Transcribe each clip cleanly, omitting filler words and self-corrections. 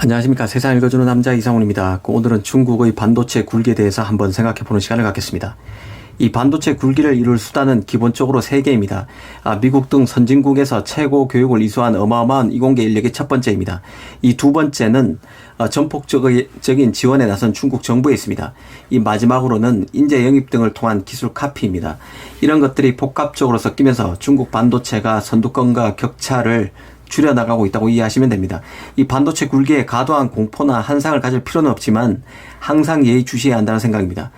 안녕하십니까. 세상 읽어주는 남자 이상훈입니다. 오늘은 중국의 반도체 굴기에 대해서 한번 생각해보는 시간을 갖겠습니다. 이 반도체 굴기를 이룰 수단은 기본적으로 3개입니다. 미국 등 선진국에서 최고 교육을 이수한 어마어마한 이공계 인력이 첫 번째입니다. 이 두 번째는 전폭적인 지원에 나선 중국 정부에 있습니다. 이 마지막으로는 인재 영입 등을 통한 기술 카피입니다. 이런 것들이 복합적으로 섞이면서 중국 반도체가 선두권과 격차를 줄여나가고 있다고 이해하시면 됩니다. 이 반도체 굴기에 과도한 공포나 한상을 가질 필요는 없지만 항상 예의주시해야 한다는 생각입니다.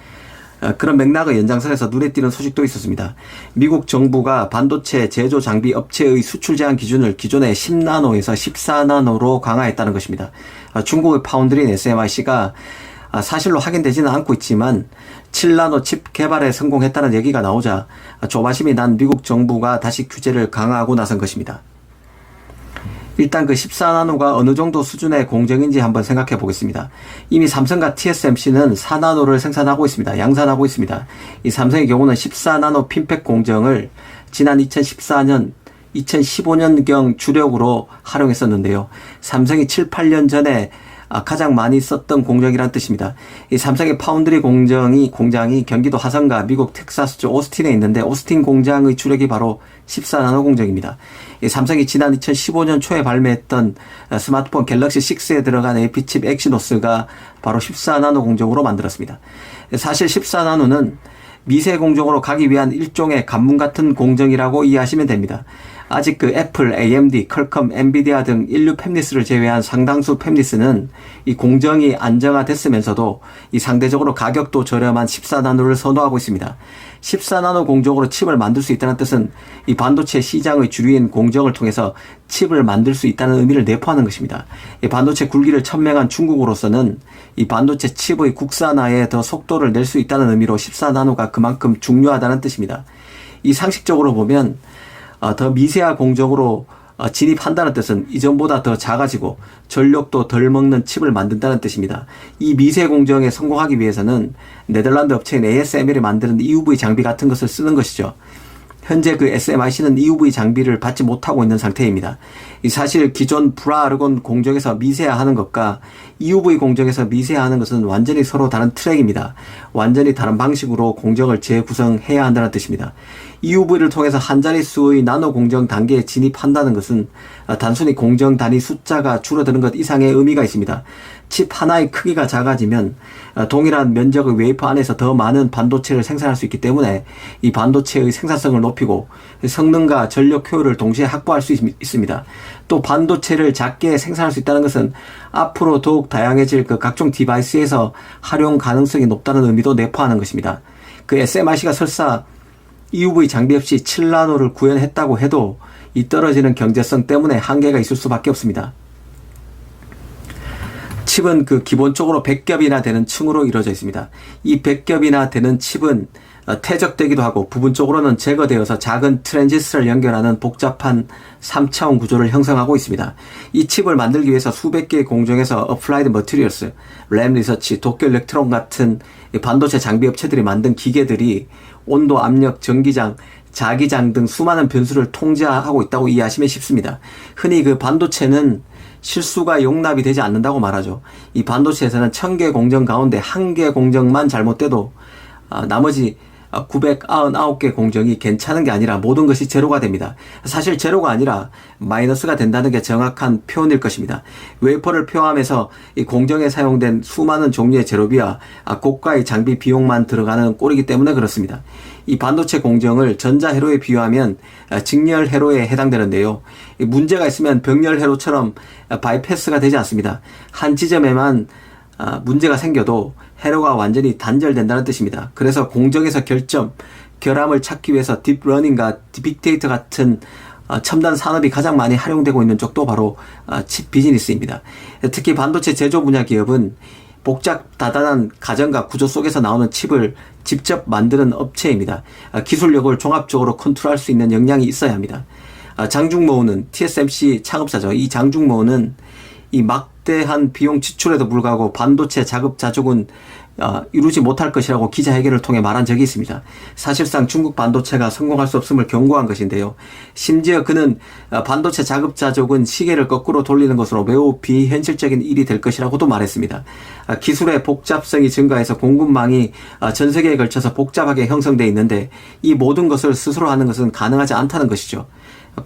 그런 맥락의 연장선에서 눈에 띄는 소식도 있었습니다. 미국 정부가 반도체 제조 장비 업체의 수출 제한 기준을 기존의 10나노에서 14나노로 강화했다는 것입니다. 중국의 파운드리인 SMIC가 사실로 확인되지는 않고 있지만 7나노 칩 개발에 성공했다는 얘기가 나오자 조바심이 난 미국 정부가 다시 규제를 강화하고 나선 것입니다. 일단 그 14나노가 어느 정도 수준의 공정인지 한번 생각해 보겠습니다. 이미 삼성과 TSMC는 4나노를 생산하고 있습니다. 양산하고 있습니다. 이 삼성의 경우는 14나노 핀팩 공정을 지난 2014년, 2015년경 주력으로 활용했었는데요. 삼성이 7, 8년 전에 가장 많이 썼던 공정이란 뜻입니다. 이 삼성의 파운드리 공장이 경기도 화성과 미국 텍사스주 오스틴에 있는데 오스틴 공장의 주력이 바로 14나노 공정입니다. 이 삼성이 지난 2015년 초에 발매했던 스마트폰 갤럭시 6에 들어간 AP칩 엑시노스가 바로 14나노 공정으로 만들었습니다. 사실 14나노는 미세 공정으로 가기 위한 일종의 관문 같은 공정이라고 이해하시면 됩니다. 아직 그 애플, AMD, 퀄컴, 엔비디아 등 인류 팹리스를 제외한 상당수 팹리스는 이 공정이 안정화됐으면서도 이 상대적으로 가격도 저렴한 14나노를 선호하고 있습니다. 14나노 공정으로 칩을 만들 수 있다는 뜻은 이 반도체 시장의 주류인 공정을 통해서 칩을 만들 수 있다는 의미를 내포하는 것입니다. 이 반도체 굴기를 천명한 중국으로서는 이 반도체 칩의 국산화에 더 속도를 낼 수 있다는 의미로 14나노가 그만큼 중요하다는 뜻입니다. 이 상식적으로 보면 더 미세한 공정으로 진입한다는 뜻은 이전보다 더 작아지고 전력도 덜 먹는 칩을 만든다는 뜻입니다. 이 미세 공정에 성공하기 위해서는 네덜란드 업체인 ASML이 만드는 EUV 장비 같은 것을 쓰는 것이죠. 현재 그 SMIC는 EUV 장비를 받지 못하고 있는 상태입니다. 사실 기존 불화르곤 공정에서 미세화하는 것과 EUV 공정에서 미세화하는 것은 완전히 서로 다른 트랙입니다. 완전히 다른 방식으로 공정을 재구성해야 한다는 뜻입니다. EUV를 통해서 한 자릿수의 나노 공정 단계에 진입한다는 것은 단순히 공정 단위 숫자가 줄어드는 것 이상의 의미가 있습니다. 칩 하나의 크기가 작아지면 동일한 면적의 웨이퍼 안에서 더 많은 반도체를 생산할 수 있기 때문에 이 반도체의 생산성을 높이고 성능과 전력 효율을 동시에 확보할 수 있습니다. 또 반도체를 작게 생산할 수 있다는 것은 앞으로 더욱 다양해질 그 각종 디바이스에서 활용 가능성이 높다는 의미도 내포하는 것입니다. 그 SMIC가 설사 EUV 장비 없이 7나노를 구현했다고 해도 이 떨어지는 경제성 때문에 한계가 있을 수밖에 없습니다. 칩은 그 기본적으로 100겹이나 되는 층으로 이루어져 있습니다. 이 100겹이나 되는 칩은 퇴적되기도 하고 부분적으로는 제거되어서 작은 트랜지스터를 연결하는 복잡한 3차원 구조를 형성하고 있습니다. 이 칩을 만들기 위해서 수백 개의 공정에서 어플라이드 머티리얼스, 램 리서치, 도쿄 일렉트론 같은 반도체 장비 업체들이 만든 기계들이 온도, 압력, 전기장, 자기장 등 수많은 변수를 통제하고 있다고 이해하시면 쉽습니다. 흔히 그 반도체는 실수가 용납이 되지 않는다고 말하죠. 이 반도체에서는 1000개 공정 가운데 1개 공정만 잘못돼도 나머지 999개 공정이 괜찮은 게 아니라 모든 것이 제로가 됩니다. 사실 제로가 아니라 마이너스가 된다는 게 정확한 표현일 것입니다. 웨이퍼를 표함해서 이 공정에 사용된 수많은 종류의 제로비와 고가의 장비 비용만 들어가는 꼴이기 때문에 그렇습니다. 이 반도체 공정을 전자회로에 비유하면 직렬회로에 해당되는데요. 문제가 있으면 병렬회로처럼 바이패스가 되지 않습니다. 한 지점에만 문제가 생겨도 회로가 완전히 단절된다는 뜻입니다. 그래서 공정에서 결함을 찾기 위해서 딥러닝과 빅데이터 같은 첨단 산업이 가장 많이 활용되고 있는 쪽도 바로 칩 비즈니스입니다. 특히 반도체 제조 분야 기업은 복잡다단한 가정과 구조 속에서 나오는 칩을 직접 만드는 업체입니다. 기술력을 종합적으로 컨트롤할 수 있는 역량이 있어야 합니다. 장중모우는 TSMC 창업사죠. 이 장중모우는 이 막대한 비용 지출에도 불구하고 반도체 자급자족은 이루지 못할 것이라고 기자회견을 통해 말한 적이 있습니다. 사실상 중국 반도체가 성공할 수 없음을 경고한 것인데요. 심지어 그는 반도체 자급자족은 시계를 거꾸로 돌리는 것으로 매우 비현실적인 일이 될 것이라고도 말했습니다. 기술의 복잡성이 증가해서 공급망이 전 세계에 걸쳐서 복잡하게 형성되어 있는데 이 모든 것을 스스로 하는 것은 가능하지 않다는 것이죠.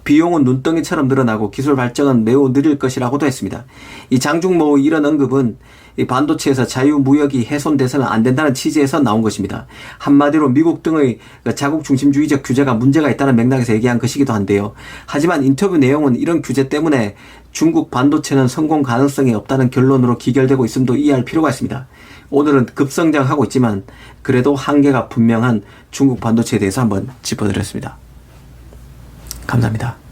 비용은 눈덩이처럼 늘어나고 기술 발전은 매우 느릴 것이라고도 했습니다. 이 장중모의 이런 언급은 이 반도체에서 자유무역이 훼손돼서는 안 된다는 취지에서 나온 것입니다. 한마디로 미국 등의 자국 중심주의적 규제가 문제가 있다는 맥락에서 얘기한 것이기도 한데요. 하지만 인터뷰 내용은 이런 규제 때문에 중국 반도체는 성공 가능성이 없다는 결론으로 기결되고 있음도 이해할 필요가 있습니다. 오늘은 급성장하고 있지만 그래도 한계가 분명한 중국 반도체에 대해서 한번 짚어드렸습니다. 감사합니다.